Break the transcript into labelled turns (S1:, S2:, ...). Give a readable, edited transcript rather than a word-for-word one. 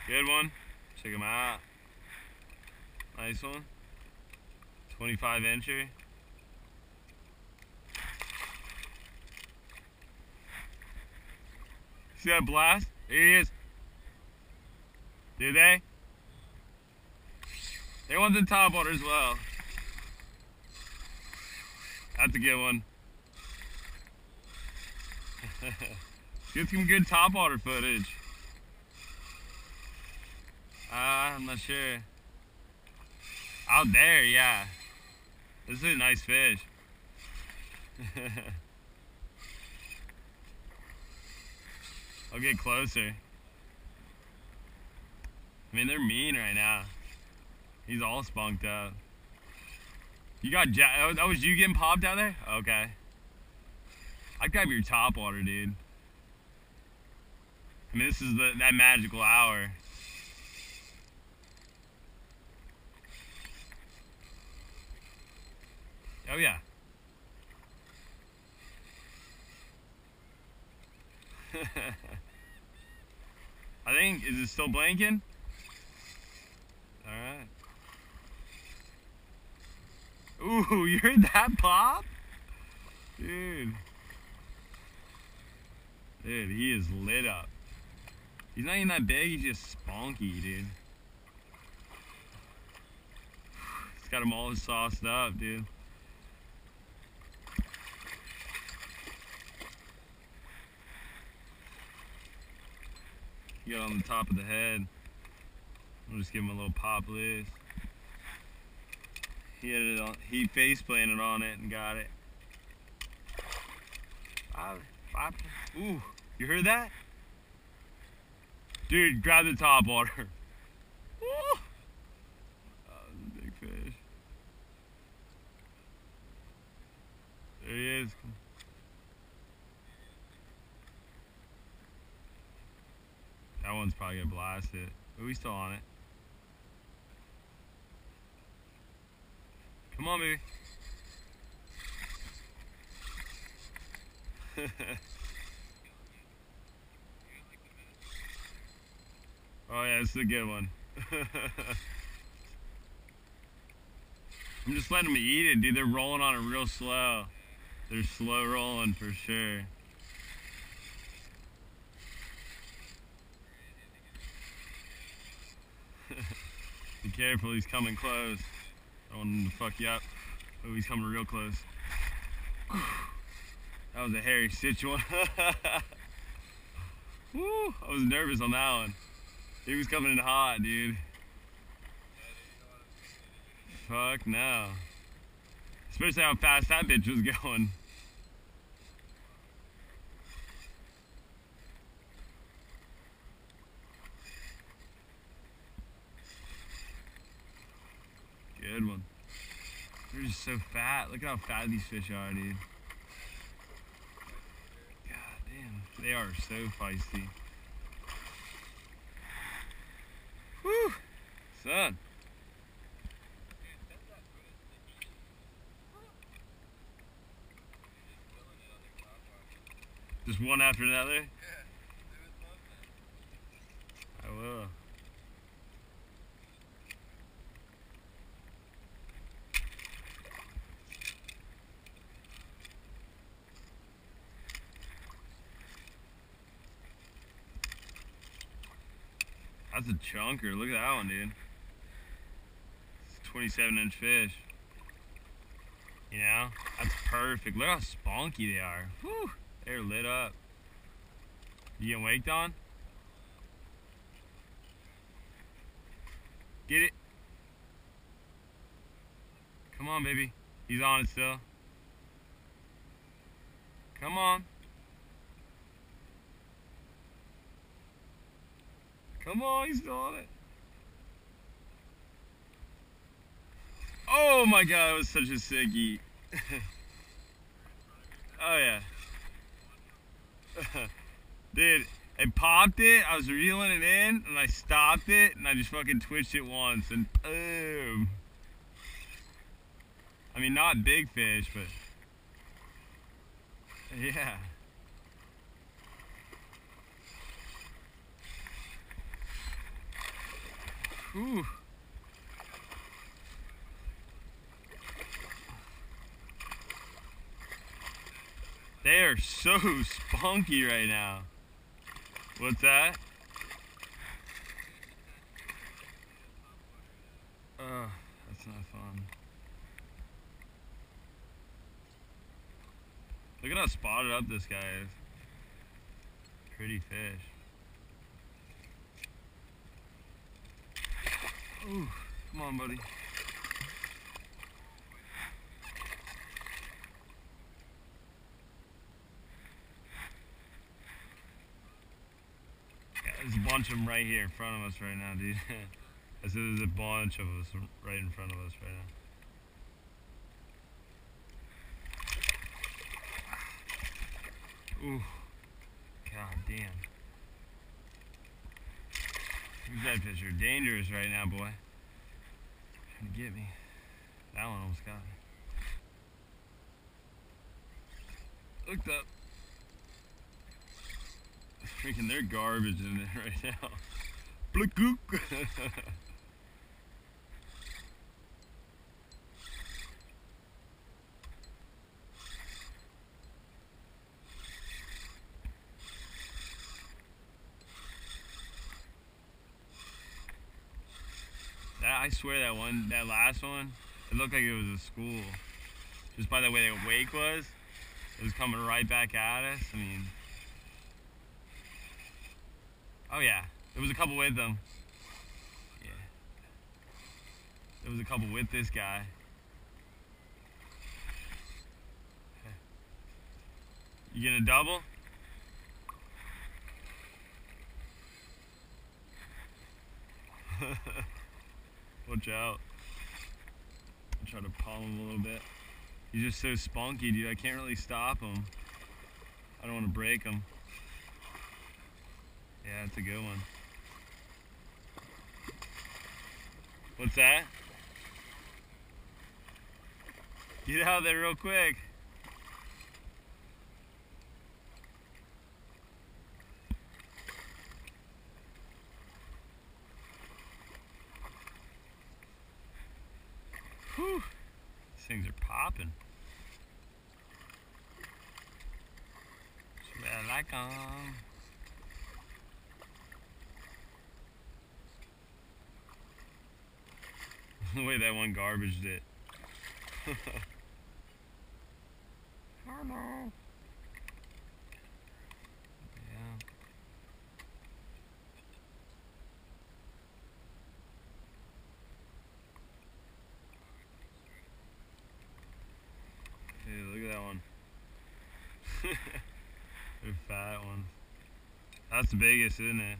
S1: Good one. Check him out. Nice one. 25 incher. See that blast? There he is. Did they? They want the top water as well. That's a good one. Get some good top water footage. I'm not sure. Out there, yeah. This is a nice fish. I'll get closer. I mean, they're mean right now. He's all spunked up. You got that was you getting popped out there? Okay. I'd grab your top water, dude. I mean, this is that magical hour. Oh yeah. I think, is it still blinking? Alright. Ooh, you heard that pop? Dude. Dude, he is lit up. He's not even that big, he's just spunky, dude. He's got him all sauced up, dude. He got on the top of the head. I'll just give him a little pop loose. He had it on, he face planted on it and got it. Ooh, you heard that? Dude, grab the top water. Ooh. That was a big fish. There he is. That one's probably gonna blast it. But we still on it. Come on, baby. Oh yeah, this is a good one. I'm just letting them eat it, dude. They're rolling on it real slow. They're slow rolling for sure. Be careful, he's coming close. I don't want him to fuck you up. Oh, he's coming real close. That was a hairy situation. Woo, I was nervous on that one. He was coming in hot, dude. Fuck no. Especially how fast that bitch was going. Good one. They're just so fat. Look how fat these fish are, dude. God damn. They are so feisty. Whew. Son. Just one after another? I will. That's a chunker. Look at that one, dude. It's a 27-inch fish. You know? That's perfect. Look how spunky they are. Whew. They're lit up. You getting waked on? Get it. Come on, baby. He's on it still. Come on. Come on, he's still on it. Oh my god, that was such a sick eat. Oh yeah. Dude, it popped it, I was reeling it in, and I stopped it, and I just fucking twitched it once, and boom. I mean, not big fish, but yeah. Whew. They are so spunky right now. What's that? That's not fun. Look at how spotted up this guy is. Pretty fish. Ooh, come on, buddy. Yeah, there's a bunch of them right here in front of us right now, dude. I said there's a bunch of us right in front of us right now. Ooh, god damn. These redfish are dangerous right now, boy. Trying to get me. That one almost got me. Looked up. Freaking, they're garbage in it right now. Bloop. I swear that last one, it looked like it was a school. Just by the way the wake was, it was coming right back at us. I mean, oh yeah, there was a couple with them. Yeah, there was a couple with this guy. You gonna double? Watch out. I'll try to palm him a little bit. He's just so spunky, dude. I can't really stop him. I don't want to break him. Yeah, that's a good one. What's that? Get out there real quick. Whew. These things are popping. I like them. The way that one garbaged it. Hello. Yeah. Hey, look at that one. They're fat ones. That's the biggest, isn't it?